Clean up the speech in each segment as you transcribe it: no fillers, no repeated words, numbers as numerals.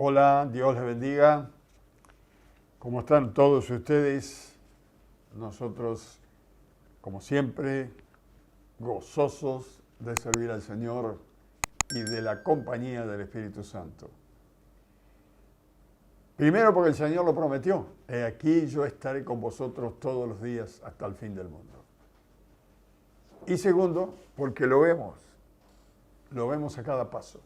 Hola, Dios les bendiga. ¿Cómo están todos ustedes? Nosotros, como siempre, gozosos de servir al Señor y de la compañía del Espíritu Santo. Primero porque el Señor lo prometió. He aquí yo estaré con vosotros todos los días hasta el fin del mundo. Y segundo, porque lo vemos a cada paso.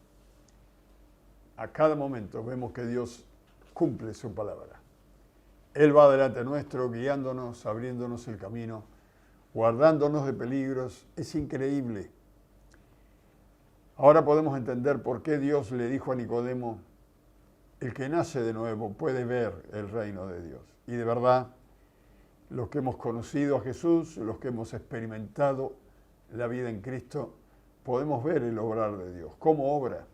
A cada momento vemos que Dios cumple su palabra. Él va delante nuestro, guiándonos, abriéndonos el camino, guardándonos de peligros. Es increíble. Ahora podemos entender por qué Dios le dijo a Nicodemo, el que nace de nuevo puede ver el reino de Dios. Y de verdad, los que hemos conocido a Jesús, los que hemos experimentado la vida en Cristo, podemos ver el obrar de Dios, cómo obra.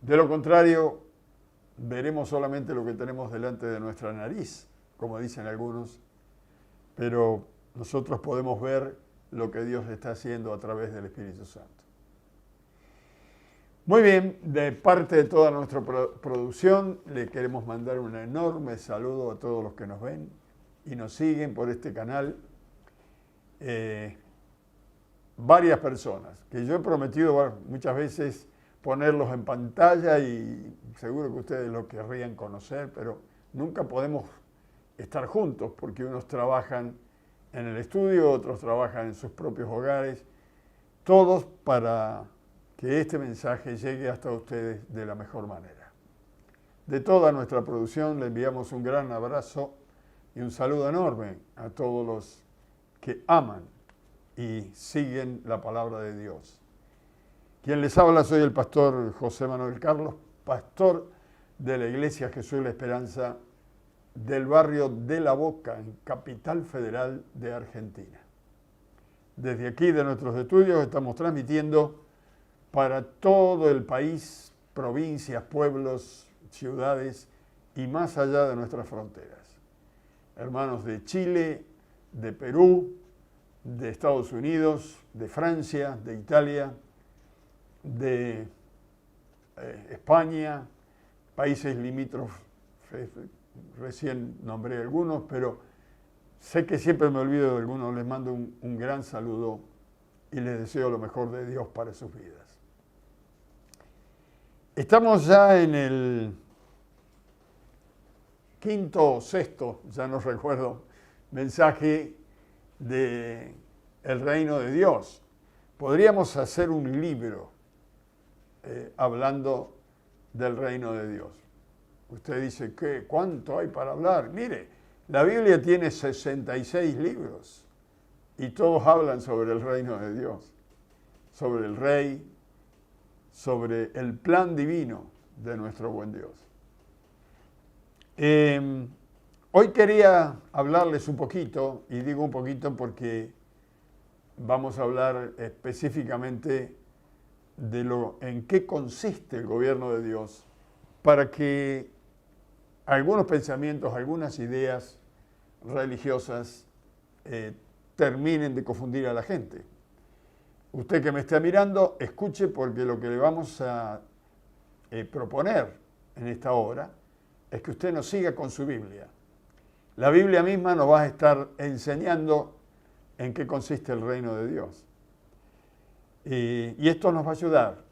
De lo contrario, veremos solamente lo que tenemos delante de nuestra nariz, como dicen algunos, pero nosotros podemos ver lo que Dios está haciendo a través del Espíritu Santo. Muy bien, de parte de toda nuestra producción, le queremos mandar un enorme saludo a todos los que nos ven y nos siguen por este canal. Varias personas, que yo he prometido muchas veces ponerlos en pantalla y seguro que ustedes lo querrían conocer, pero nunca podemos estar juntos porque unos trabajan en el estudio, otros trabajan en sus propios hogares, todos para que este mensaje llegue hasta ustedes de la mejor manera. De toda nuestra producción le enviamos un gran abrazo y un saludo enorme a todos los que aman y siguen la palabra de Dios. Quien les habla soy el pastor José Manuel Carlos, pastor de la Iglesia Jesús y la Esperanza del barrio de La Boca, en Capital Federal de Argentina. Desde aquí de nuestros estudios estamos transmitiendo para todo el país, provincias, pueblos, ciudades y más allá de nuestras fronteras. Hermanos de Chile, de Perú, de Estados Unidos, de Francia, de Italia, de España, países limítrofes, recién nombré algunos, pero sé que siempre me olvido de algunos, les mando un gran saludo y les deseo lo mejor de Dios para sus vidas. Estamos ya en el quinto o sexto, ya no recuerdo, mensaje de el reino de Dios. Podríamos hacer un libro hablando del reino de Dios. Usted dice, ¿cuánto hay para hablar? Mire, la Biblia tiene 66 libros y todos hablan sobre el reino de Dios, sobre el rey, sobre el plan divino de nuestro buen Dios. Hoy quería hablarles un poquito, y digo un poquito porque vamos a hablar específicamente de en qué consiste el gobierno de Dios, para que algunos pensamientos, algunas ideas religiosas terminen de confundir a la gente. Usted que me está mirando, escuche, porque lo que le vamos a proponer en esta hora es que usted nos siga con su Biblia. La Biblia misma nos va a estar enseñando en qué consiste el reino de Dios. Y esto nos va a ayudar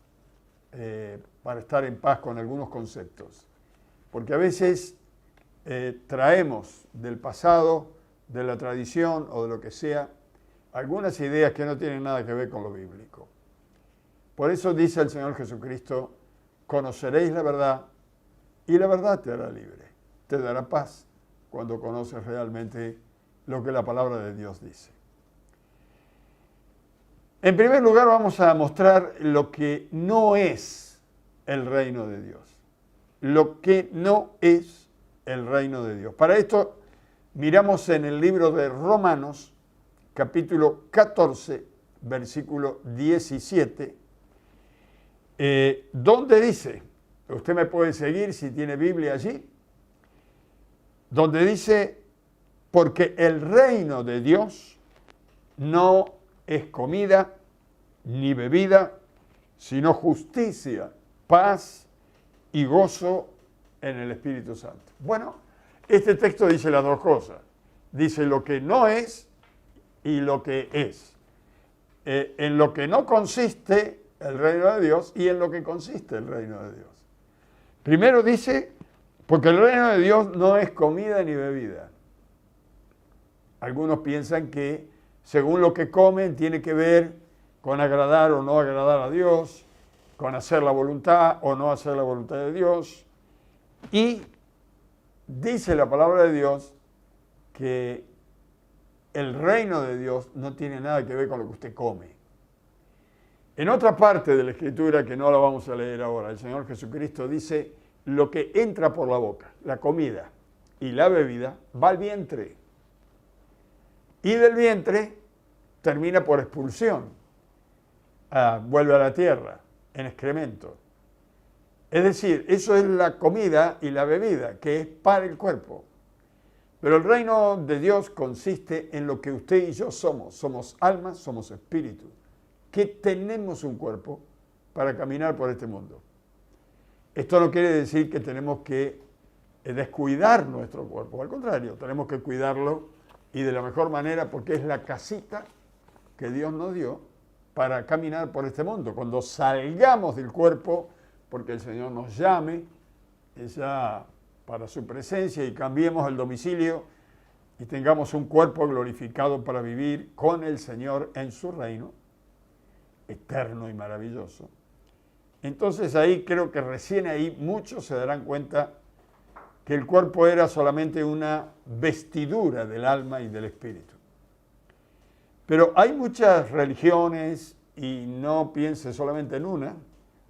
para estar en paz con algunos conceptos. Porque a veces traemos del pasado, de la tradición o de lo que sea, algunas ideas que no tienen nada que ver con lo bíblico. Por eso dice el Señor Jesucristo, conoceréis la verdad y la verdad te hará libre, te dará paz cuando conoces realmente lo que la palabra de Dios dice. En primer lugar vamos a mostrar lo que no es el reino de Dios. Lo que no es el reino de Dios. Para esto miramos en el libro de Romanos, capítulo 14, versículo 17, donde dice, usted me puede seguir si tiene Biblia allí, donde dice, porque el reino de Dios no es comida ni bebida, sino justicia, paz y gozo en el Espíritu Santo. Bueno, este texto dice las dos cosas. Dice lo que no es y lo que es. En lo que no consiste el reino de Dios y en lo que consiste el reino de Dios. Primero dice, porque el reino de Dios no es comida ni bebida. Algunos piensan que según lo que comen tiene que ver con agradar o no agradar a Dios, con hacer la voluntad o no hacer la voluntad de Dios. Y dice la palabra de Dios que el reino de Dios no tiene nada que ver con lo que usted come. En otra parte de la Escritura, que no la vamos a leer ahora, el Señor Jesucristo dice, lo que entra por la boca, la comida y la bebida, va al vientre. Y del vientre termina por expulsión, vuelve a la tierra, en excremento. Es decir, eso es la comida y la bebida, que es para el cuerpo. Pero el reino de Dios consiste en lo que usted y yo somos. Somos almas, somos espíritu, que tenemos un cuerpo para caminar por este mundo. Esto no quiere decir que tenemos que descuidar nuestro cuerpo. Al contrario, tenemos que cuidarlo y de la mejor manera porque es la casita que Dios nos dio para caminar por este mundo. Cuando salgamos del cuerpo, porque el Señor nos llame, ya para su presencia y cambiemos el domicilio y tengamos un cuerpo glorificado para vivir con el Señor en su reino, eterno y maravilloso. Entonces ahí creo que recién ahí muchos se darán cuenta que el cuerpo era solamente una vestidura del alma y del espíritu. Pero hay muchas religiones, y no piense solamente en una,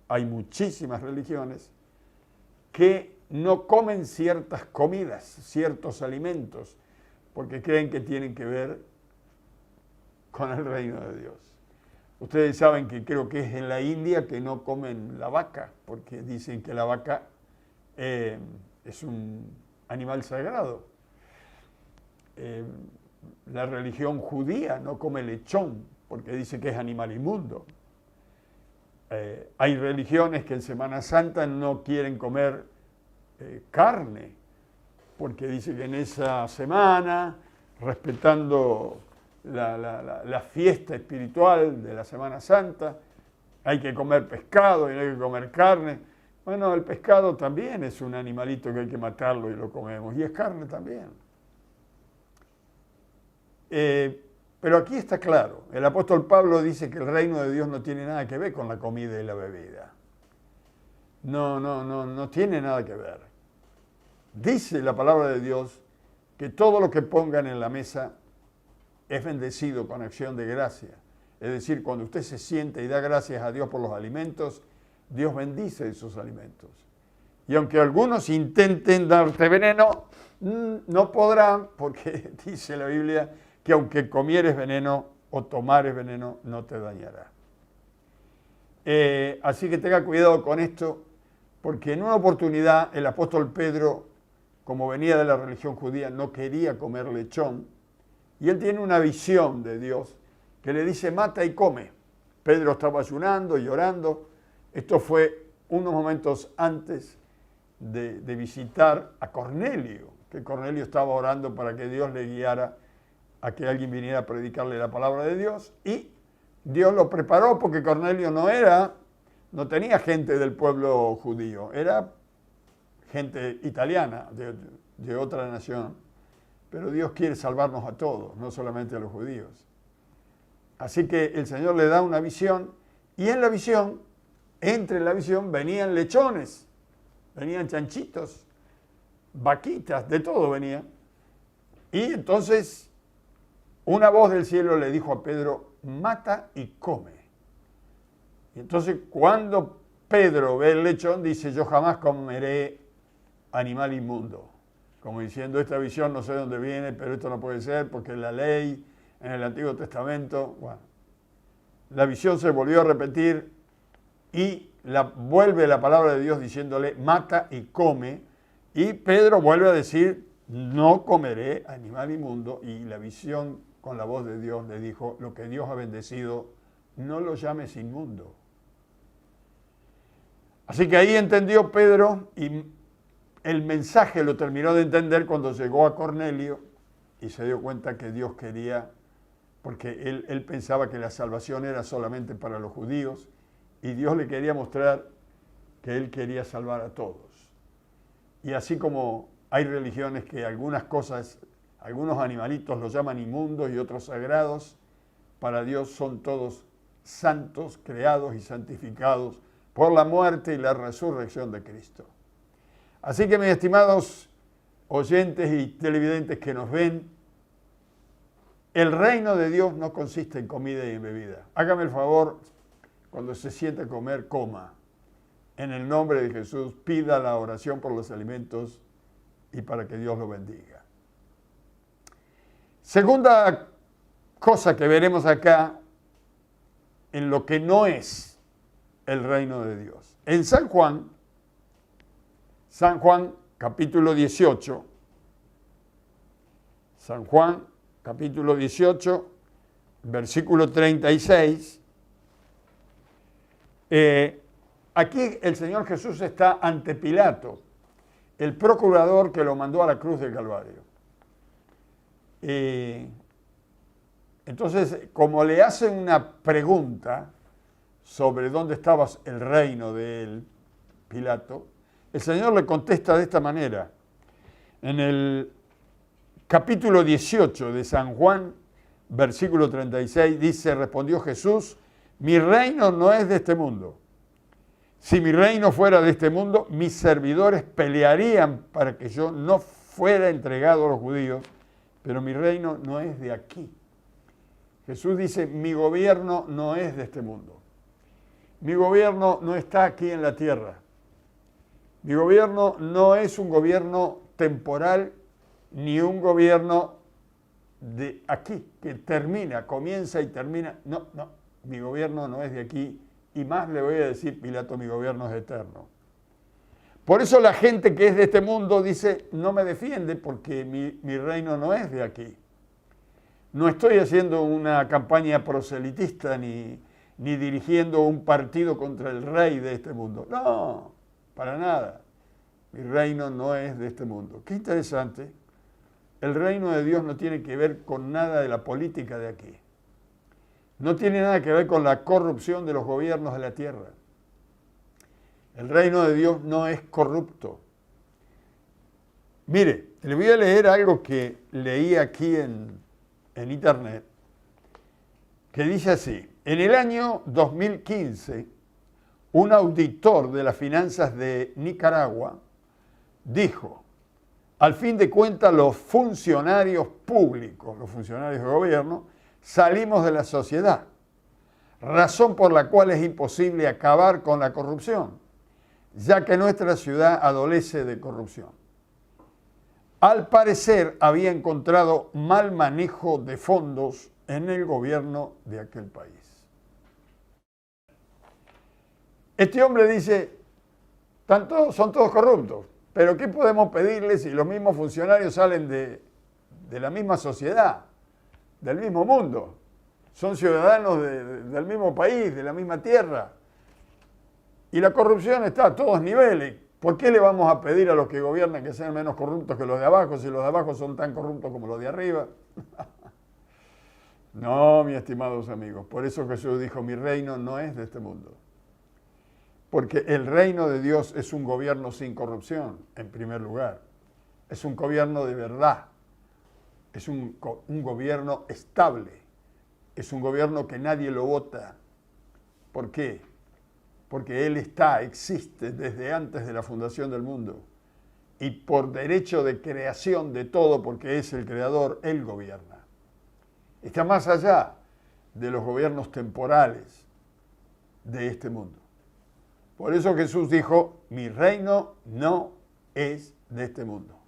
hay muchísimas religiones que no comen ciertas comidas, ciertos alimentos, porque creen que tienen que ver con el reino de Dios. Ustedes saben que creo que es en la India que no comen la vaca, porque dicen que la vaca es un animal sagrado. La religión judía no come lechón, porque dice que es animal inmundo. Hay religiones que en Semana Santa no quieren comer carne, porque dice que en esa semana, respetando la fiesta espiritual de la Semana Santa, hay que comer pescado y no hay que comer carne. Bueno, el pescado también es un animalito que hay que matarlo y lo comemos, y es carne también. Pero aquí está claro, el apóstol Pablo dice que el reino de Dios no tiene nada que ver con la comida y la bebida. No tiene nada que ver. Dice la palabra de Dios que todo lo que pongan en la mesa es bendecido con acción de gracia. Es decir, cuando usted se siente y da gracias a Dios por los alimentos, Dios bendice esos alimentos. Y aunque algunos intenten darte veneno, no podrán, porque dice la Biblia que aunque comieres veneno o tomares veneno, no te dañará. Así que tenga cuidado con esto, porque en una oportunidad el apóstol Pedro, como venía de la religión judía, no quería comer lechón, y él tiene una visión de Dios que le dice, mata y come. Pedro estaba ayunando y orando. Esto fue unos momentos antes de visitar a Cornelio, que Cornelio estaba orando para que Dios le guiara a que alguien viniera a predicarle la palabra de Dios, y Dios lo preparó porque Cornelio no tenía gente del pueblo judío, era gente italiana, de otra nación, pero Dios quiere salvarnos a todos, no solamente a los judíos. Así que el Señor le da una visión, y en la visión, entre la visión, venían lechones, venían chanchitos, vaquitas, de todo venía. Y entonces una voz del cielo le dijo a Pedro, mata y come. Y entonces cuando Pedro ve el lechón, dice, yo jamás comeré animal inmundo. Como diciendo, esta visión no sé dónde viene, pero esto no puede ser porque la ley en el Antiguo Testamento, bueno, la visión se volvió a repetir y vuelve la palabra de Dios diciéndole, mata y come, y Pedro vuelve a decir, no comeré animal inmundo, y la visión con la voz de Dios le dijo, lo que Dios ha bendecido, no lo llames inmundo. Así que ahí entendió Pedro, y el mensaje lo terminó de entender cuando llegó a Cornelio y se dio cuenta que Dios quería, porque él pensaba que la salvación era solamente para los judíos, y Dios le quería mostrar que Él quería salvar a todos. Y así como hay religiones que algunas cosas, algunos animalitos los llaman inmundos y otros sagrados, para Dios son todos santos, creados y santificados por la muerte y la resurrección de Cristo. Así que, mis estimados oyentes y televidentes que nos ven, el reino de Dios no consiste en comida y en bebida. Hágame el favor, cuando se siente a comer, coma. En el nombre de Jesús, pida la oración por los alimentos y para que Dios lo bendiga. Segunda cosa que veremos acá, en lo que no es el reino de Dios. En San Juan capítulo 18, San Juan capítulo 18, versículo 36, aquí el Señor Jesús está ante Pilato, el procurador que lo mandó a la cruz del Calvario. Entonces, como le hacen una pregunta sobre dónde estaba el reino de él, Pilato, el Señor le contesta de esta manera. En el capítulo 18 de San Juan, versículo 36, dice, respondió Jesús, mi reino no es de este mundo. Si mi reino fuera de este mundo, mis servidores pelearían para que yo no fuera entregado a los judíos, pero mi reino no es de aquí. Jesús dice, mi gobierno no es de este mundo. Mi gobierno no está aquí en la tierra. Mi gobierno no es un gobierno temporal ni un gobierno de aquí, que termina, comienza y termina. No, mi gobierno no es de aquí. Y más le voy a decir, Pilato, mi gobierno es eterno. Por eso la gente que es de este mundo dice, no me defiende porque mi reino no es de aquí. No estoy haciendo una campaña proselitista ni dirigiendo un partido contra el rey de este mundo. No, para nada. Mi reino no es de este mundo. Qué interesante. El reino de Dios no tiene que ver con nada de la política de aquí. No tiene nada que ver con la corrupción de los gobiernos de la tierra. El reino de Dios no es corrupto. Mire, le voy a leer algo que leí aquí en internet, que dice así, en el año 2015, un auditor de las finanzas de Nicaragua dijo, al fin de cuentas los funcionarios públicos, los funcionarios de gobierno, salimos de la sociedad, razón por la cual es imposible acabar con la corrupción, ya que nuestra ciudad adolece de corrupción. Al parecer había encontrado mal manejo de fondos en el gobierno de aquel país. Este hombre dice, son todos corruptos, pero ¿qué podemos pedirles si los mismos funcionarios salen de la misma sociedad, del mismo mundo? Son ciudadanos del mismo país, de la misma tierra. Y la corrupción está a todos niveles. ¿Por qué le vamos a pedir a los que gobiernan que sean menos corruptos que los de abajo si los de abajo son tan corruptos como los de arriba? No, mis estimados amigos. Por eso Jesús dijo, mi reino no es de este mundo. Porque el reino de Dios es un gobierno sin corrupción, en primer lugar. Es un gobierno de verdad. Es un gobierno estable. Es un gobierno que nadie lo vota. ¿Por qué? Porque Él existe desde antes de la fundación del mundo. Y por derecho de creación de todo, porque es el creador, Él gobierna. Está más allá de los gobiernos temporales de este mundo. Por eso Jesús dijo, mi reino no es de este mundo.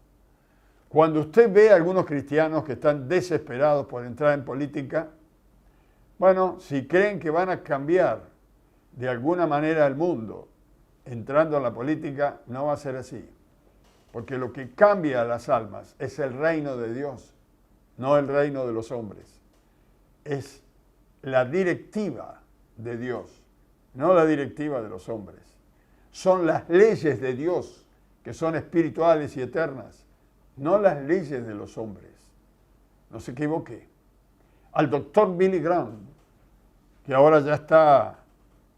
Cuando usted ve a algunos cristianos que están desesperados por entrar en política, bueno, si creen que van a cambiar de alguna manera el mundo entrando en la política, no va a ser así. Porque lo que cambia a las almas es el reino de Dios, no el reino de los hombres. Es la directiva de Dios, no la directiva de los hombres. Son las leyes de Dios que son espirituales y eternas, no las leyes de los hombres. No se equivoque. Al doctor Billy Graham, que ahora ya está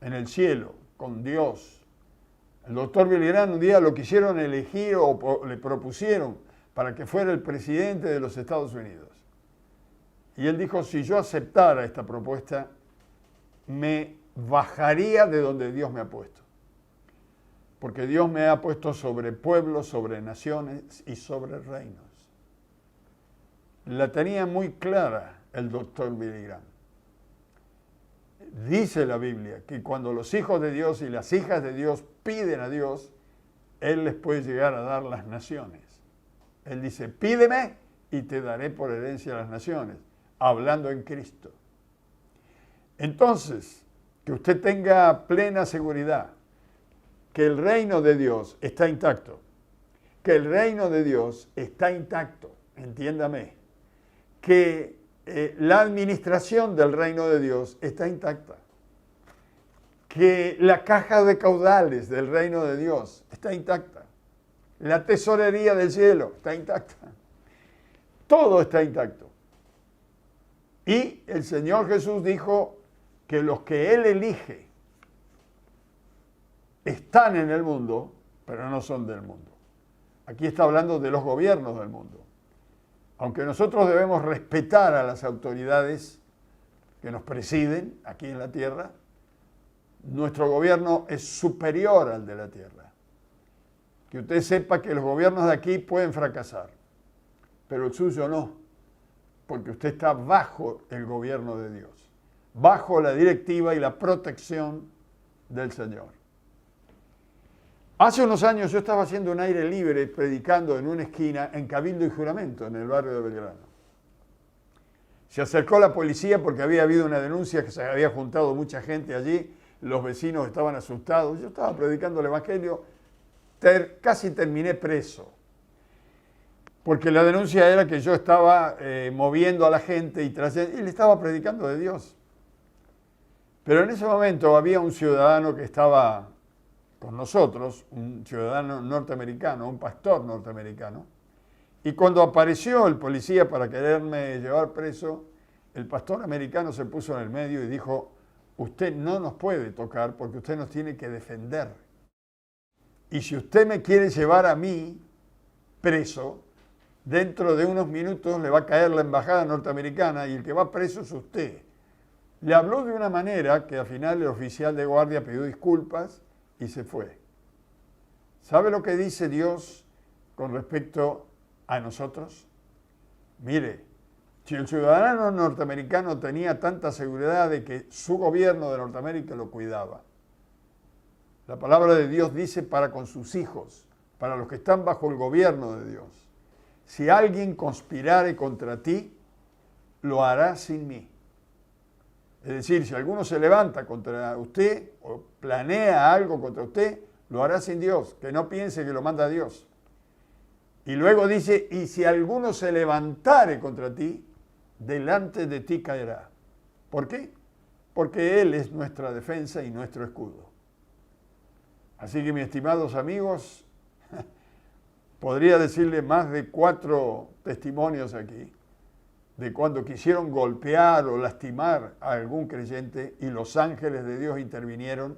en el cielo con Dios, el doctor Billy Graham un día lo quisieron elegir o le propusieron para que fuera el presidente de los Estados Unidos. Y él dijo, si yo aceptara esta propuesta, me bajaría de donde Dios me ha puesto. Porque Dios me ha puesto sobre pueblos, sobre naciones y sobre reinos. La tenía muy clara el doctor Billy Graham. Dice la Biblia que cuando los hijos de Dios y las hijas de Dios piden a Dios, Él les puede llegar a dar las naciones. Él dice, pídeme y te daré por herencia las naciones, hablando en Cristo. Entonces, que usted tenga plena seguridad que el reino de Dios está intacto, que el reino de Dios está intacto, entiéndame, que la administración del reino de Dios está intacta, que la caja de caudales del reino de Dios está intacta, la tesorería del cielo está intacta, todo está intacto. Y el Señor Jesús dijo que los que Él elige están en el mundo, pero no son del mundo. Aquí está hablando de los gobiernos del mundo. Aunque nosotros debemos respetar a las autoridades que nos presiden aquí en la tierra, nuestro gobierno es superior al de la tierra. Que usted sepa que los gobiernos de aquí pueden fracasar, pero el suyo no, porque usted está bajo el gobierno de Dios, bajo la directiva y la protección del Señor. Hace unos años yo estaba haciendo un aire libre predicando en una esquina en Cabildo y Juramento, en el barrio de Belgrano. Se acercó la policía porque había habido una denuncia que se había juntado mucha gente allí, los vecinos estaban asustados, yo estaba predicando el Evangelio, casi terminé preso, porque la denuncia era que yo estaba moviendo a la gente y le estaba predicando de Dios. Pero en ese momento había un ciudadano que estaba con nosotros, un ciudadano norteamericano, un pastor norteamericano, y cuando apareció el policía para quererme llevar preso, el pastor americano se puso en el medio y dijo, usted no nos puede tocar porque usted nos tiene que defender. Y si usted me quiere llevar a mí preso, dentro de unos minutos le va a caer la embajada norteamericana y el que va preso es usted. Le habló de una manera que al final el oficial de guardia pidió disculpas y se fue. ¿Sabe lo que dice Dios con respecto a nosotros? Mire, si el ciudadano norteamericano tenía tanta seguridad de que su gobierno de Norteamérica lo cuidaba, la palabra de Dios dice para con sus hijos, para los que están bajo el gobierno de Dios. Si alguien conspirare contra ti, lo hará sin mí. Es decir, si alguno se levanta contra usted o planea algo contra usted, lo hará sin Dios, que no piense que lo manda Dios. Y luego dice, y si alguno se levantare contra ti, delante de ti caerá. ¿Por qué? Porque Él es nuestra defensa y nuestro escudo. Así que, mis estimados amigos, podría decirle más de 4 testimonios aquí de cuando quisieron golpear o lastimar a algún creyente y los ángeles de Dios intervinieron,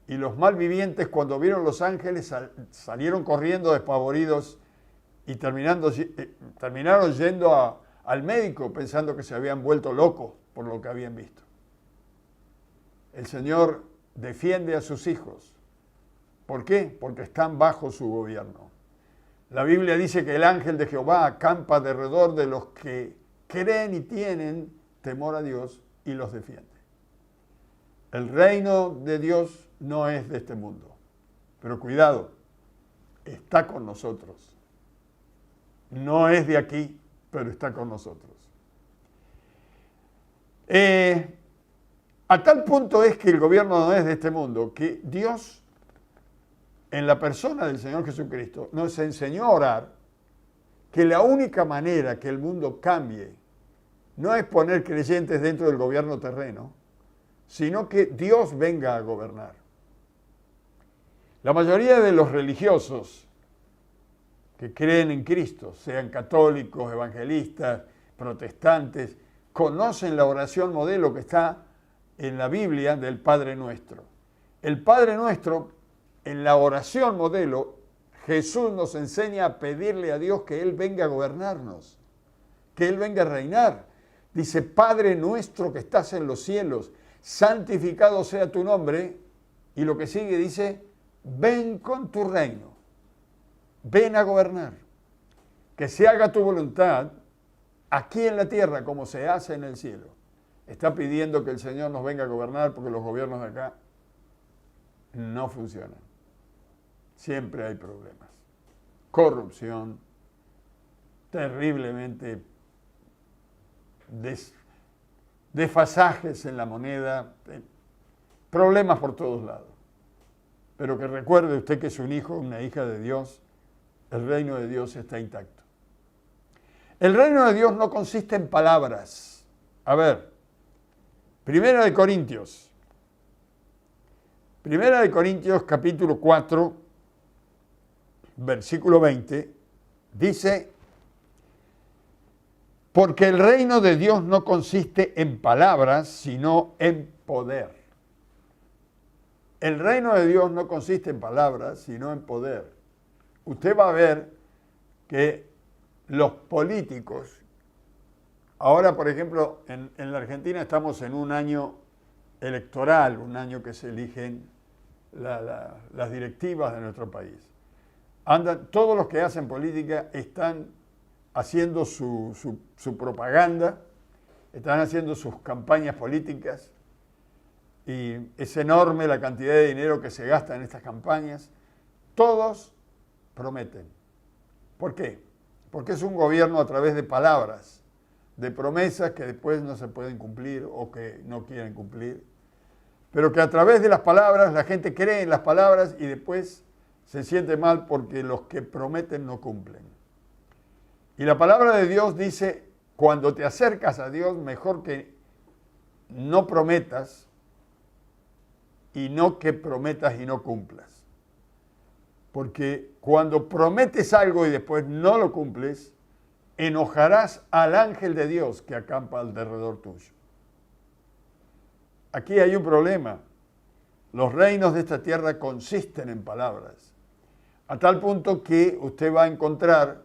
y los malvivientes cuando vieron los ángeles salieron corriendo despavoridos y terminaron yendo al médico pensando que se habían vuelto locos por lo que habían visto. El Señor defiende a sus hijos. ¿Por qué? Porque están bajo su gobierno. La Biblia dice que el ángel de Jehová acampa alrededor de los que creen y tienen temor a Dios y los defiende. El reino de Dios no es de este mundo, pero cuidado, está con nosotros. No es de aquí, pero está con nosotros. A tal punto es que el gobierno no es de este mundo, que Dios, en la persona del Señor Jesucristo, nos enseñó a orar que la única manera que el mundo cambie no es poner creyentes dentro del gobierno terreno, sino que Dios venga a gobernar. La mayoría de los religiosos que creen en Cristo, sean católicos, evangelistas, protestantes, conocen la oración modelo que está en la Biblia del Padre Nuestro. El Padre Nuestro, en la oración modelo, Jesús nos enseña a pedirle a Dios que Él venga a gobernarnos, que Él venga a reinar. Dice, Padre nuestro que estás en los cielos, santificado sea tu nombre. Y lo que sigue dice, ven con tu reino, ven a gobernar. Que se haga tu voluntad aquí en la tierra como se hace en el cielo. Está pidiendo que el Señor nos venga a gobernar porque los gobiernos de acá no funcionan. Siempre hay problemas. Corrupción, terriblemente desfasajes en la moneda, problemas por todos lados. Pero que recuerde usted que es un hijo, una hija de Dios, el reino de Dios está intacto. El reino de Dios no consiste en palabras. A ver, Primera de Corintios capítulo 4, versículo 20, dice, porque el reino de Dios no consiste en palabras, sino en poder. El reino de Dios no consiste en palabras, sino en poder. Usted va a ver que los políticos, ahora por ejemplo en la Argentina estamos en un año electoral, un año que se eligen las directivas de nuestro país. Todos los que hacen política están haciendo su propaganda, están haciendo sus campañas políticas y es enorme la cantidad de dinero que se gasta en estas campañas. Todos prometen. ¿Por qué? Porque es un gobierno a través de palabras, de promesas que después no se pueden cumplir o que no quieren cumplir, pero que a través de las palabras la gente cree en las palabras y después se siente mal porque los que prometen no cumplen. Y la palabra de Dios dice, cuando te acercas a Dios, mejor que no prometas y no que prometas y no cumplas. Porque cuando prometes algo y después no lo cumples, enojarás al ángel de Dios que acampa alrededor tuyo. Aquí hay un problema. Los reinos de esta tierra consisten en palabras, a tal punto que usted va a encontrar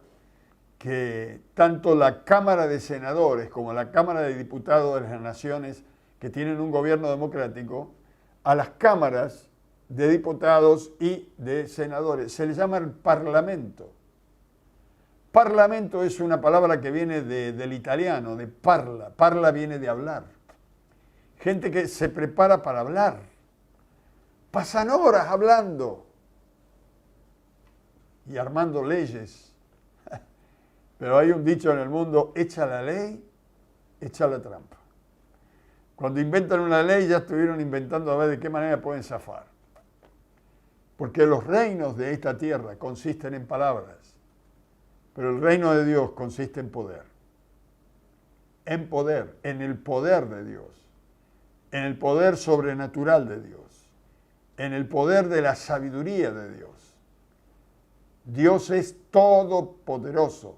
que tanto la Cámara de Senadores como la Cámara de Diputados de las Naciones, que tienen un gobierno democrático, a las cámaras de diputados y de senadores se les llama el Parlamento. Parlamento es una palabra que viene del italiano, de parla. Parla viene de hablar. Gente que se prepara para hablar. Pasan horas hablando y armando leyes. Pero hay un dicho en el mundo, echa la ley, echa la trampa. Cuando inventan una ley ya estuvieron inventando a ver de qué manera pueden zafar. Porque los reinos de esta tierra consisten en palabras, pero el reino de Dios consiste en poder. En poder, en el poder de Dios, en el poder sobrenatural de Dios, en el poder de la sabiduría de Dios. Dios es todopoderoso,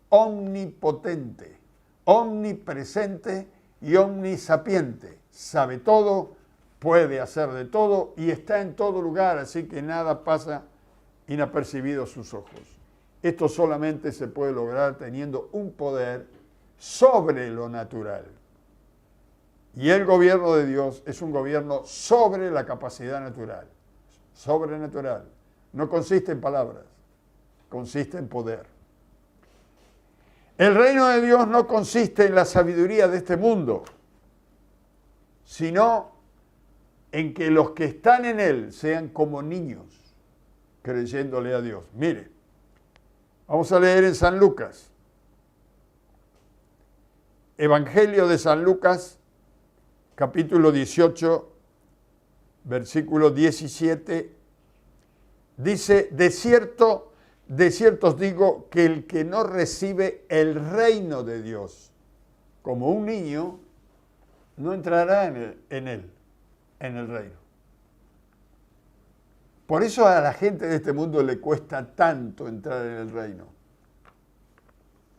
omnipotente, omnipresente y omnisapiente. Sabe todo, puede hacer de todo y está en todo lugar, así que nada pasa inapercibido a sus ojos. Esto solamente se puede lograr teniendo un poder sobre lo natural. Y el gobierno de Dios es un gobierno sobre la capacidad natural, sobrenatural. No consiste en palabras, consiste en poder. El reino de Dios no consiste en la sabiduría de este mundo, sino en que los que están en él sean como niños, creyéndole a Dios. Mire, vamos a leer en San Lucas. Evangelio de San Lucas, capítulo 18, versículo 17, dice, de cierto os digo que el que no recibe el reino de Dios como un niño, no entrará en el reino. Por eso a la gente de este mundo le cuesta tanto entrar en el reino.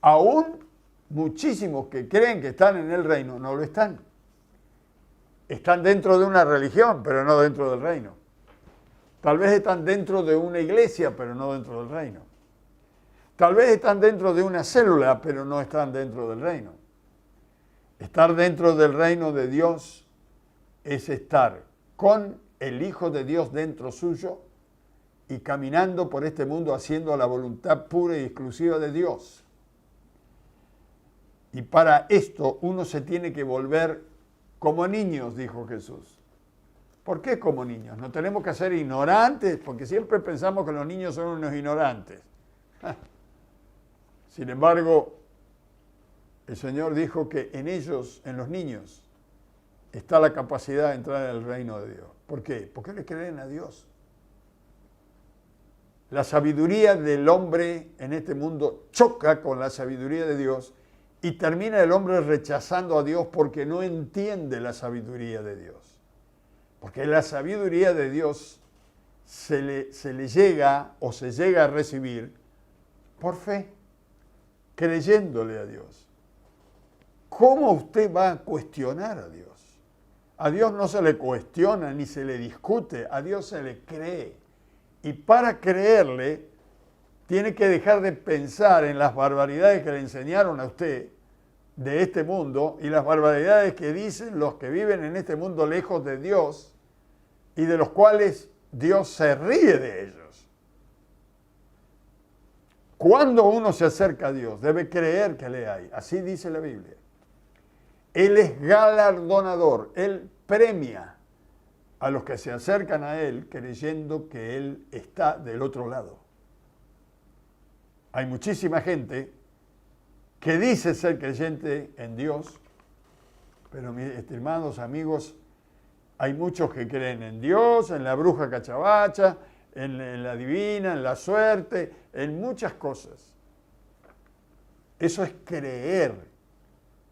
Aún muchísimos que creen que están en el reino no lo están. Están dentro de una religión, pero no dentro del reino. Tal vez están dentro de una iglesia, pero no dentro del reino. Tal vez están dentro de una célula, pero no están dentro del reino. Estar dentro del reino de Dios es estar con el Hijo de Dios dentro suyo y caminando por este mundo haciendo la voluntad pura y exclusiva de Dios. Y para esto uno se tiene que volver como niños, dijo Jesús. ¿Por qué como niños? No tenemos que ser ignorantes, porque siempre pensamos que los niños son unos ignorantes. Sin embargo, el Señor dijo que en ellos, en los niños, está la capacidad de entrar en el reino de Dios. ¿Por qué? Porque le creen a Dios. La sabiduría del hombre en este mundo choca con la sabiduría de Dios y termina el hombre rechazando a Dios porque no entiende la sabiduría de Dios. Porque la sabiduría de Dios se le llega o se llega a recibir por fe, creyéndole a Dios. ¿Cómo usted va a cuestionar a Dios? A Dios no se le cuestiona ni se le discute, a Dios se le cree. Y para creerle, tiene que dejar de pensar en las barbaridades que le enseñaron a usted de este mundo y las barbaridades que dicen los que viven en este mundo lejos de Dios y de los cuales Dios se ríe de ellos. Cuando uno se acerca a Dios, debe creer que le hay. Así dice la Biblia. Él es galardonador, Él premia a los que se acercan a Él creyendo que Él está del otro lado. Hay muchísima gente que dice ser creyente en Dios, pero mis estimados amigos, hay muchos que creen en Dios, en la bruja cachabacha, en la divina, en la suerte, en muchas cosas. Eso es creer,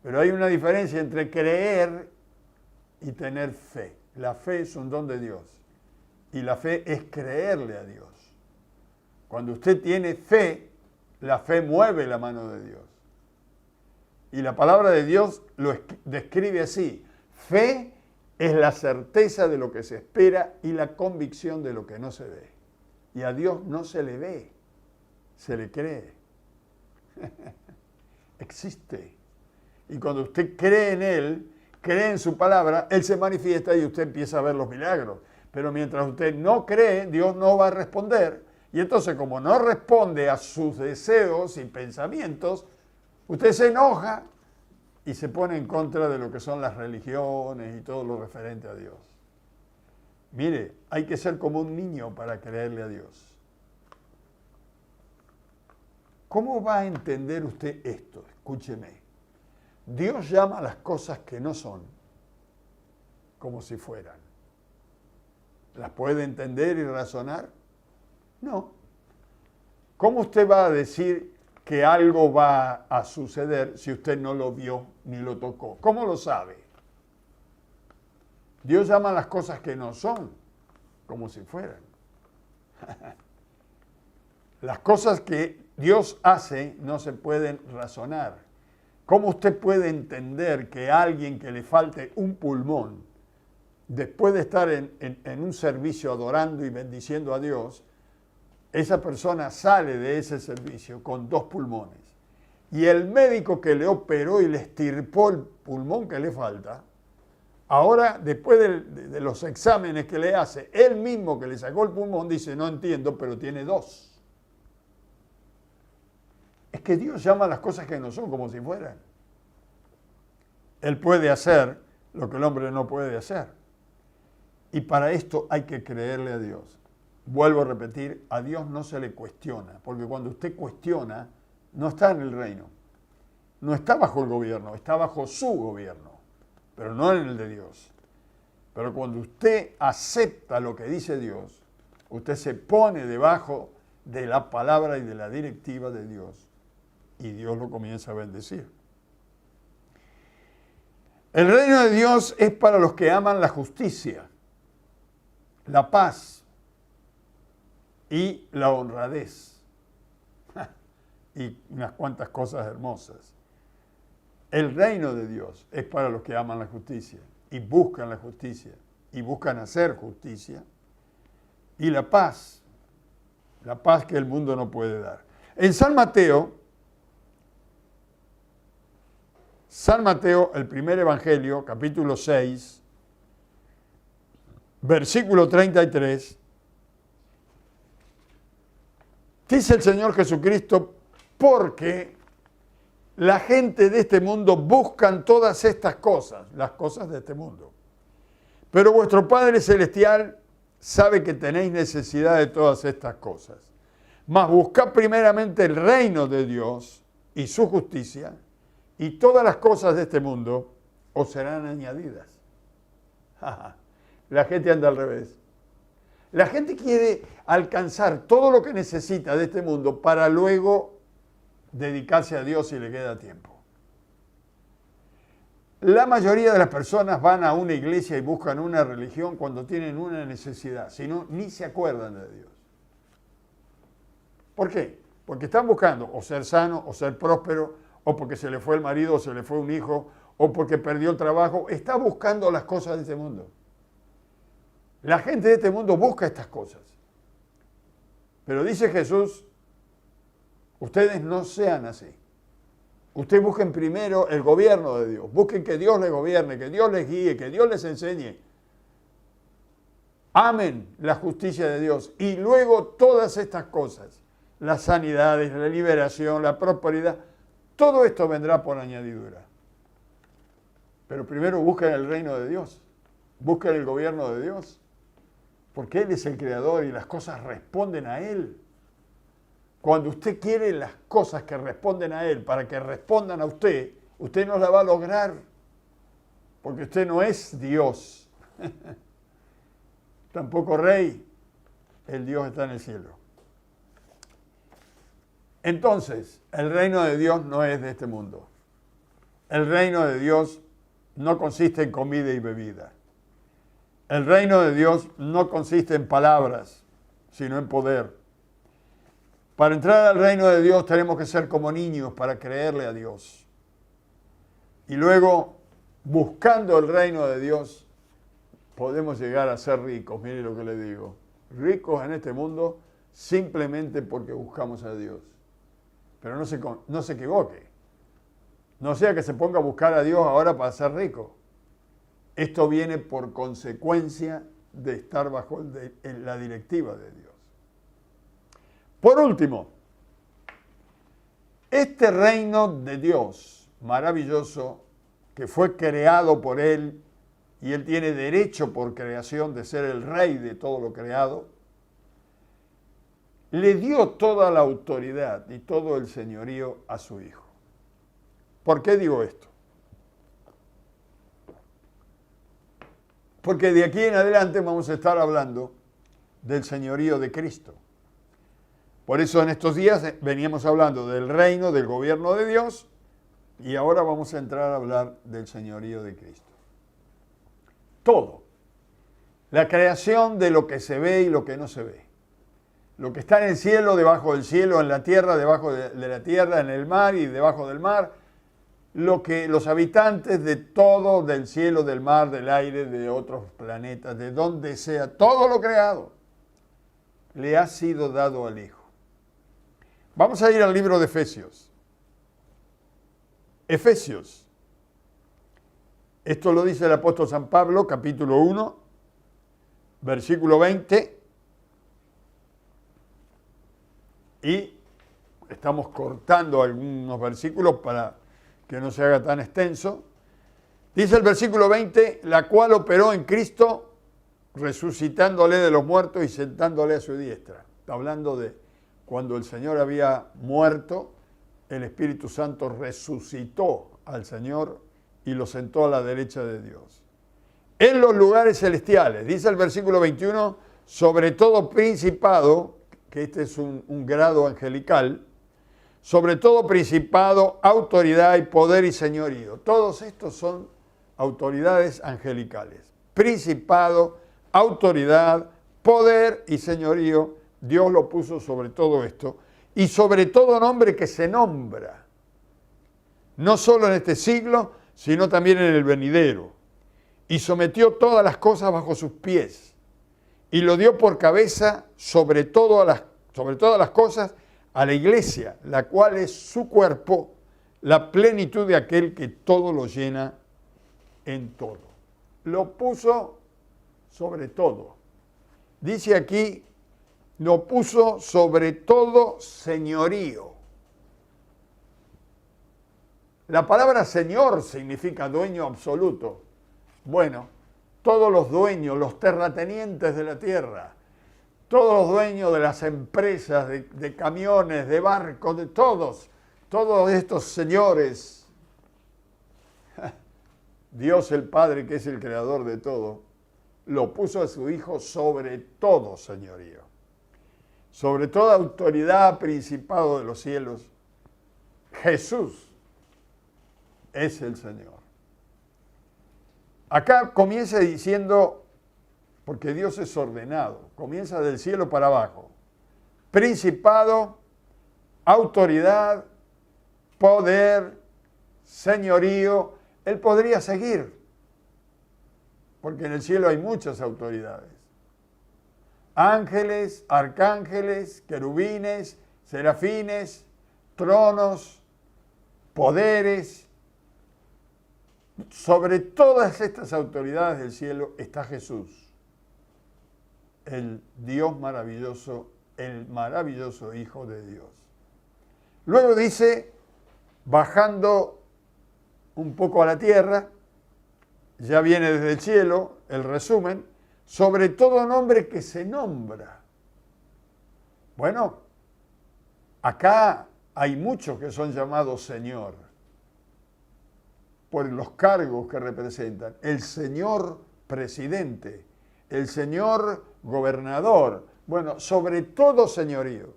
pero hay una diferencia entre creer y tener fe. La fe es un don de Dios y la fe es creerle a Dios. Cuando usted tiene fe, la fe mueve la mano de Dios. Y la palabra de Dios lo describe así. Fe es la certeza de lo que se espera y la convicción de lo que no se ve. Y a Dios no se le ve, se le cree. Existe. Y cuando usted cree en Él, cree en su palabra, Él se manifiesta y usted empieza a ver los milagros. Pero mientras usted no cree, Dios no va a responder. Y entonces, como no responde a sus deseos y pensamientos, usted se enoja y se pone en contra de lo que son las religiones y todo lo referente a Dios. Mire, hay que ser como un niño para creerle a Dios. ¿Cómo va a entender usted esto? Escúcheme. Dios llama a las cosas que no son como si fueran. ¿Las puede entender y razonar? No. ¿Cómo usted va a decir que algo va a suceder si usted no lo vio ni lo tocó? ¿Cómo lo sabe? Dios llama a las cosas que no son como si fueran. Las cosas que Dios hace no se pueden razonar. ¿Cómo usted puede entender que a alguien que le falte un pulmón, después de estar en un servicio adorando y bendiciendo a Dios, esa persona sale de ese servicio con 2 pulmones? Y el médico que le operó y le estirpó el pulmón que le falta, ahora, después de los exámenes que le hace, él mismo que le sacó el pulmón dice, no entiendo, pero tiene 2. Es que Dios llama a las cosas que no son como si fueran. Él puede hacer lo que el hombre no puede hacer. Y para esto hay que creerle a Dios. Vuelvo a repetir, a Dios no se le cuestiona, porque cuando usted cuestiona, no está en el reino. No está bajo el gobierno, está bajo su gobierno, pero no en el de Dios. Pero cuando usted acepta lo que dice Dios, usted se pone debajo de la palabra y de la directiva de Dios. Y Dios lo comienza a bendecir. El reino de Dios es para los que aman la justicia, la paz y la honradez. Y unas cuantas cosas hermosas. El reino de Dios es para los que aman la justicia y buscan la justicia y buscan hacer justicia. Y la paz que el mundo no puede dar. En San Mateo, el primer evangelio, capítulo 6, versículo 33, dice el Señor Jesucristo, porque la gente de este mundo buscan todas estas cosas, las cosas de este mundo. Pero vuestro Padre Celestial sabe que tenéis necesidad de todas estas cosas. Mas buscad primeramente el reino de Dios y su justicia, y todas las cosas de este mundo os serán añadidas. La gente anda al revés. La gente quiere alcanzar todo lo que necesita de este mundo para luego dedicarse a Dios si le queda tiempo. La mayoría de las personas van a una iglesia y buscan una religión cuando tienen una necesidad, si no, ni se acuerdan de Dios. ¿Por qué? Porque están buscando o ser sano, o ser próspero, o porque se le fue el marido, o se le fue un hijo, o porque perdió el trabajo. Está buscando las cosas de este mundo. La gente de este mundo busca estas cosas. Pero dice Jesús, ustedes no sean así. Ustedes busquen primero el gobierno de Dios. Busquen que Dios les gobierne, que Dios les guíe, que Dios les enseñe. Amen la justicia de Dios. Y luego todas estas cosas, las sanidades, la liberación, la prosperidad, todo esto vendrá por añadidura. Pero primero busquen el reino de Dios. Busquen el gobierno de Dios. Porque Él es el creador y las cosas responden a Él. Cuando usted quiere las cosas que responden a Él para que respondan a usted, usted no la va a lograr. Porque usted no es Dios. Tampoco rey. El Dios está en el cielo. Entonces, el reino de Dios no es de este mundo. El reino de Dios no consiste en comida y bebida. El reino de Dios no consiste en palabras, sino en poder. Para entrar al reino de Dios tenemos que ser como niños para creerle a Dios. Y luego, buscando el reino de Dios, podemos llegar a ser ricos. Mire lo que le digo. Ricos en este mundo simplemente porque buscamos a Dios. Pero no se equivoque. No sea que se ponga a buscar a Dios ahora para ser rico. Esto viene por consecuencia de estar bajo la directiva de Dios. Por último, este reino de Dios maravilloso, que fue creado por Él, y Él tiene derecho por creación de ser el rey de todo lo creado, le dio toda la autoridad y todo el señorío a su Hijo. ¿Por qué digo esto? Porque de aquí en adelante vamos a estar hablando del señorío de Cristo. Por eso en estos días veníamos hablando del reino, del gobierno de Dios, y ahora vamos a entrar a hablar del señorío de Cristo. Todo. La creación de lo que se ve y lo que no se ve. Lo que está en el cielo, debajo del cielo, en la tierra, debajo de la tierra, en el mar y debajo del mar. Lo que los habitantes de todo, del cielo, del mar, del aire, de otros planetas, de donde sea, todo lo creado, le ha sido dado al Hijo. Vamos a ir al libro de Efesios. Efesios. Esto lo dice el apóstol San Pablo, capítulo 1, versículo 20. Y estamos cortando algunos versículos para que no se haga tan extenso. Dice el versículo 20, la cual operó en Cristo, resucitándole de los muertos y sentándole a su diestra. Está hablando de cuando el Señor había muerto, el Espíritu Santo resucitó al Señor y lo sentó a la derecha de Dios. En los lugares celestiales, dice el versículo 21, sobre todo principado, que este es un grado angelical, sobre todo principado, autoridad y poder y señorío. Todos estos son autoridades angelicales. Principado, autoridad, poder y señorío Dios lo puso sobre todo esto y sobre todo nombre que se nombra, no solo en este siglo, sino también en el venidero. Y sometió todas las cosas bajo sus pies y lo dio por cabeza sobre todas las cosas a la iglesia, la cual es su cuerpo, la plenitud de aquel que todo lo llena en todo. Lo puso sobre todo. Dice aquí, lo puso sobre todo señorío. La palabra señor significa dueño absoluto. Bueno, todos los dueños, los terratenientes de la tierra, todos los dueños de las empresas, de camiones, de barcos, de todos estos señores, Dios el Padre, que es el creador de todo, lo puso a su Hijo sobre todo señorío, sobre toda autoridad, principado de los cielos. Jesús es el Señor. Acá comienza diciendo, porque Dios es ordenado, comienza del cielo para abajo. Principado, autoridad, poder, señorío. Él podría seguir, porque en el cielo hay muchas autoridades. Ángeles, arcángeles, querubines, serafines, tronos, poderes. Sobre todas estas autoridades del cielo está Jesús, el Dios maravilloso, el maravilloso Hijo de Dios. Luego dice, bajando un poco a la tierra, ya viene desde el cielo el resumen, sobre todo nombre que se nombra. Bueno, acá hay muchos que son llamados Señor, por los cargos que representan. El señor presidente, el señor gobernador, bueno, sobre todo señorío,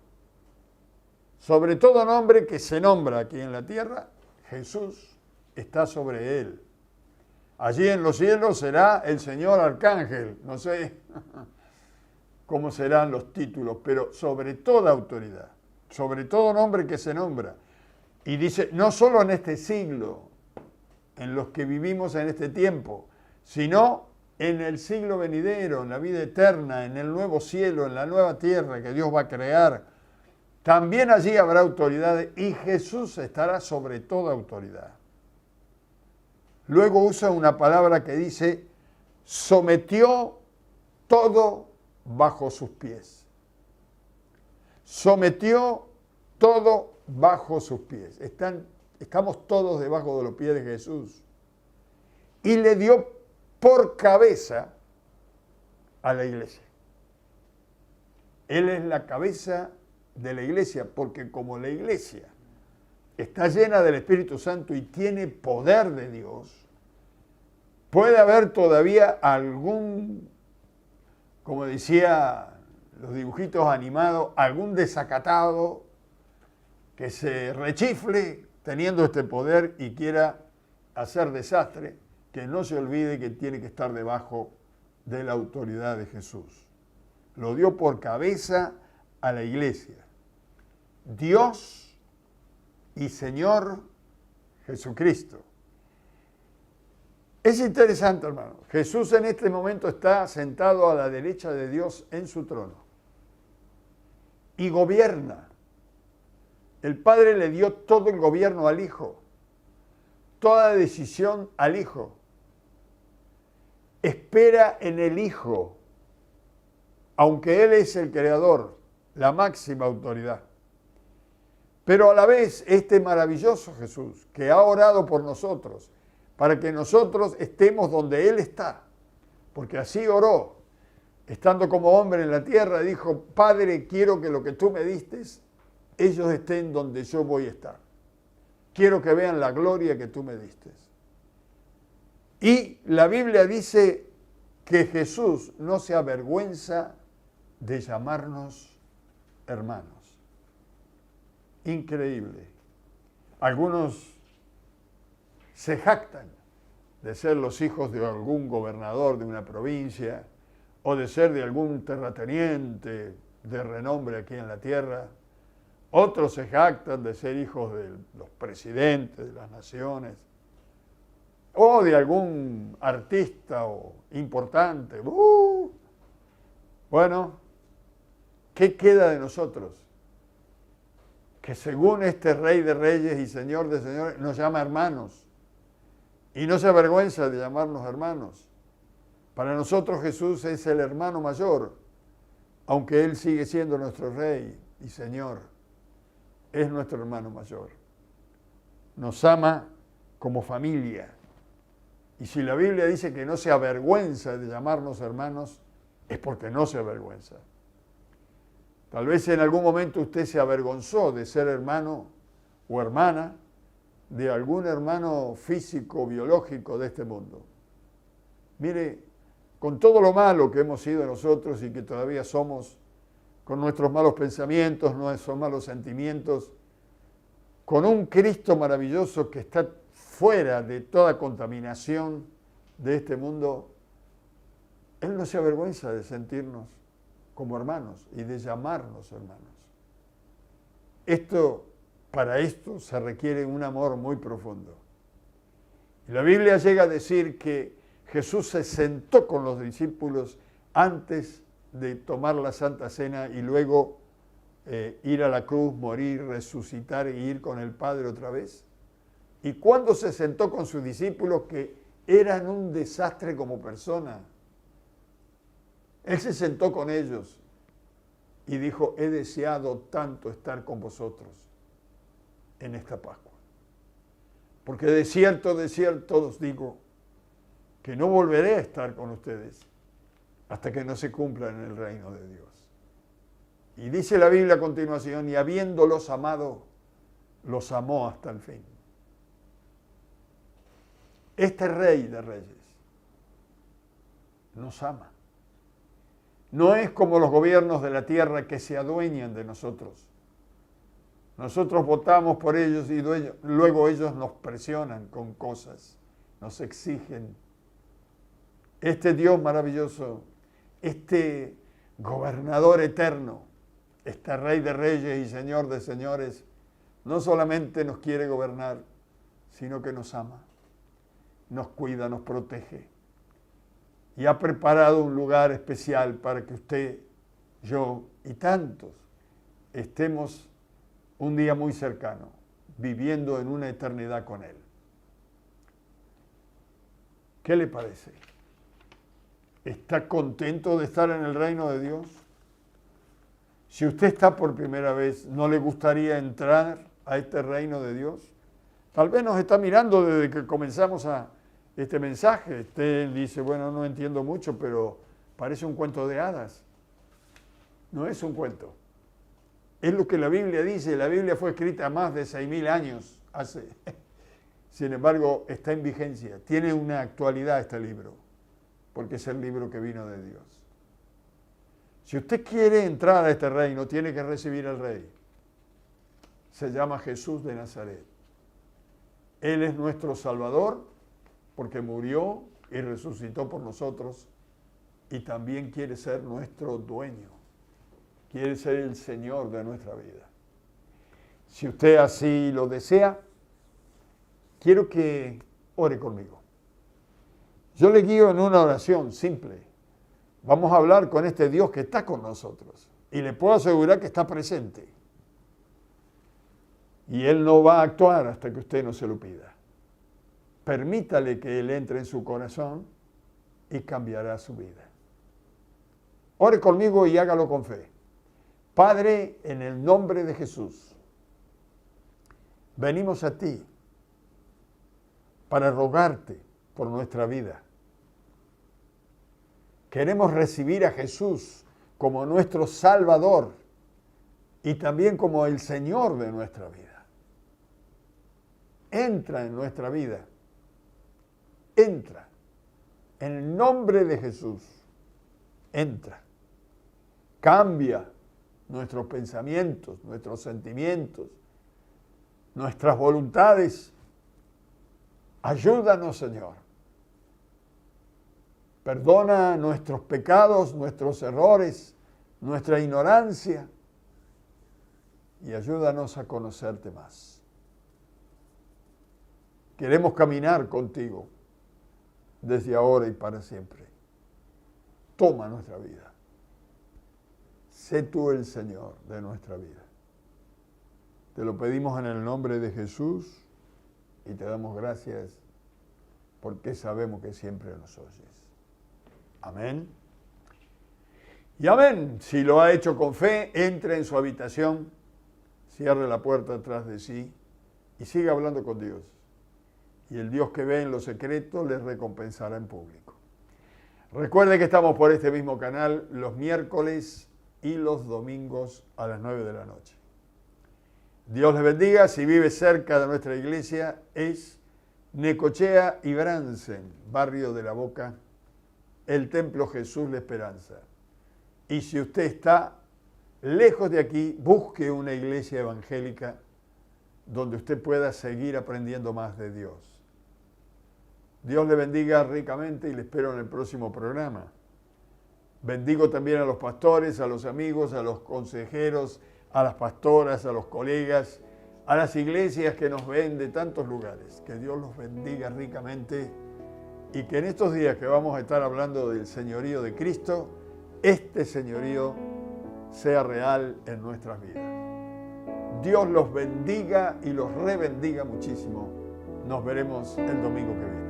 sobre todo nombre que se nombra aquí en la tierra, Jesús está sobre él. Allí en los cielos será el señor arcángel, no sé cómo serán los títulos, pero sobre toda autoridad, sobre todo nombre que se nombra. Y dice, no solo en este siglo, en los que vivimos en este tiempo, sino en el siglo venidero, en la vida eterna, en el nuevo cielo, en la nueva tierra que Dios va a crear. También allí habrá autoridades y Jesús estará sobre toda autoridad. Luego usa una palabra que dice, sometió todo bajo sus pies. Sometió todo bajo sus pies. Estamos todos debajo de los pies de Jesús. Y le dio por cabeza a la iglesia. Él es la cabeza de la iglesia, porque como la iglesia está llena del Espíritu Santo y tiene poder de Dios, puede haber todavía algún, como decía los dibujitos animados, algún desacatado que se rechifle teniendo este poder y quiera hacer desastre, que no se olvide que tiene que estar debajo de la autoridad de Jesús. Lo dio por cabeza a la iglesia. Dios y Señor Jesucristo. Es interesante, hermano. Jesús en este momento está sentado a la derecha de Dios en su trono y gobierna. El Padre le dio todo el gobierno al Hijo, toda decisión al Hijo. Espera en el Hijo, aunque Él es el Creador, la máxima autoridad. Pero a la vez, este maravilloso Jesús, que ha orado por nosotros, para que nosotros estemos donde Él está, porque así oró, estando como hombre en la tierra, dijo, Padre, quiero que lo que tú me diste, ellos estén donde yo voy a estar. Quiero que vean la gloria que tú me diste. Y la Biblia dice que Jesús no se avergüenza de llamarnos hermanos. Increíble. Algunos se jactan de ser los hijos de algún gobernador de una provincia o de ser de algún terrateniente de renombre aquí en la tierra. Otros se jactan de ser hijos de los presidentes de las naciones o de algún artista o importante. Bueno, ¿qué queda de nosotros? Que según este Rey de Reyes y Señor de Señores nos llama hermanos y no se avergüenza de llamarnos hermanos. Para nosotros Jesús es el hermano mayor, aunque Él sigue siendo nuestro Rey y Señor, es nuestro hermano mayor. Nos ama como familia. Y si la Biblia dice que no se avergüenza de llamarnos hermanos, es porque no se avergüenza. Tal vez en algún momento usted se avergonzó de ser hermano o hermana de algún hermano físico, biológico de este mundo. Mire, con todo lo malo que hemos sido nosotros y que todavía somos, con nuestros malos pensamientos, nuestros malos sentimientos, con un Cristo maravilloso que está fuera de toda contaminación de este mundo, Él no se avergüenza de sentirnos como hermanos y de llamarnos hermanos. Para esto se requiere un amor muy profundo. Y la Biblia llega a decir que Jesús se sentó con los discípulos antes de tomar la Santa Cena y luego ir a la cruz, morir, resucitar e ir con el Padre otra vez. Y cuando se sentó con sus discípulos, que eran un desastre como persona, Él se sentó con ellos y dijo: he deseado tanto estar con vosotros en esta Pascua. Porque de cierto os digo que no volveré a estar con ustedes hasta que no se cumpla en el reino de Dios. Y dice la Biblia a continuación: y habiéndolos amado, los amó hasta el fin. Este Rey de Reyes nos ama. No es como los gobiernos de la tierra que se adueñan de nosotros. Nosotros votamos por ellos y luego ellos nos presionan con cosas, nos exigen. Este Dios maravilloso, este gobernador eterno, este Rey de Reyes y Señor de Señores, no solamente nos quiere gobernar, sino que nos ama, nos cuida, nos protege. Y ha preparado un lugar especial para que usted, yo y tantos estemos un día muy cercano, viviendo en una eternidad con Él. ¿Qué le parece? ¿Está contento de estar en el reino de Dios? Si usted está por primera vez, ¿no le gustaría entrar a este reino de Dios? Tal vez nos está mirando desde que comenzamos este mensaje. Usted dice: bueno, no entiendo mucho, pero parece un cuento de hadas. No es un cuento. Es lo que la Biblia dice. La Biblia fue escrita más de 6.000 años hace. Sin embargo, está en vigencia. Tiene una actualidad este libro, porque es el libro que vino de Dios. Si usted quiere entrar a este reino, tiene que recibir al Rey. Se llama Jesús de Nazaret. Él es nuestro Salvador, porque murió y resucitó por nosotros, y también quiere ser nuestro dueño. Quiere ser el Señor de nuestra vida. Si usted así lo desea, quiero que ore conmigo. Yo le guío en una oración simple. Vamos a hablar con este Dios que está con nosotros. Y le puedo asegurar que está presente. Y Él no va a actuar hasta que usted no se lo pida. Permítale que Él entre en su corazón y cambiará su vida. Ore conmigo y hágalo con fe. Padre, en el nombre de Jesús, venimos a ti para rogarte por nuestra vida. Queremos recibir a Jesús como nuestro Salvador y también como el Señor de nuestra vida. Entra en nuestra vida. Entra. En el nombre de Jesús. Entra. Cambia nuestros pensamientos, nuestros sentimientos, nuestras voluntades. Ayúdanos, Señor. Perdona nuestros pecados, nuestros errores, nuestra ignorancia y ayúdanos a conocerte más. Queremos caminar contigo desde ahora y para siempre. Toma nuestra vida. Sé tú el Señor de nuestra vida. Te lo pedimos en el nombre de Jesús y te damos gracias porque sabemos que siempre nos oyes. Amén. Y amén. Si lo ha hecho con fe, entre en su habitación, cierre la puerta atrás de sí y siga hablando con Dios. Y el Dios que ve en lo secreto le recompensará en público. Recuerde que estamos por este mismo canal los miércoles y los domingos a las 9 de la noche. Dios les bendiga. Si vive cerca de nuestra iglesia, es Necochea y Bransen, barrio de La Boca, el Templo Jesús la Esperanza. Y si usted está lejos de aquí, busque una iglesia evangélica donde usted pueda seguir aprendiendo más de Dios. Dios le bendiga ricamente y le espero en el próximo programa. Bendigo también a los pastores, a los amigos, a los consejeros, a las pastoras, a los colegas, a las iglesias que nos ven de tantos lugares. Que Dios los bendiga ricamente y que en estos días que vamos a estar hablando del señorío de Cristo, este señorío sea real en nuestras vidas. Dios los bendiga y los rebendiga muchísimo. Nos veremos el domingo que viene.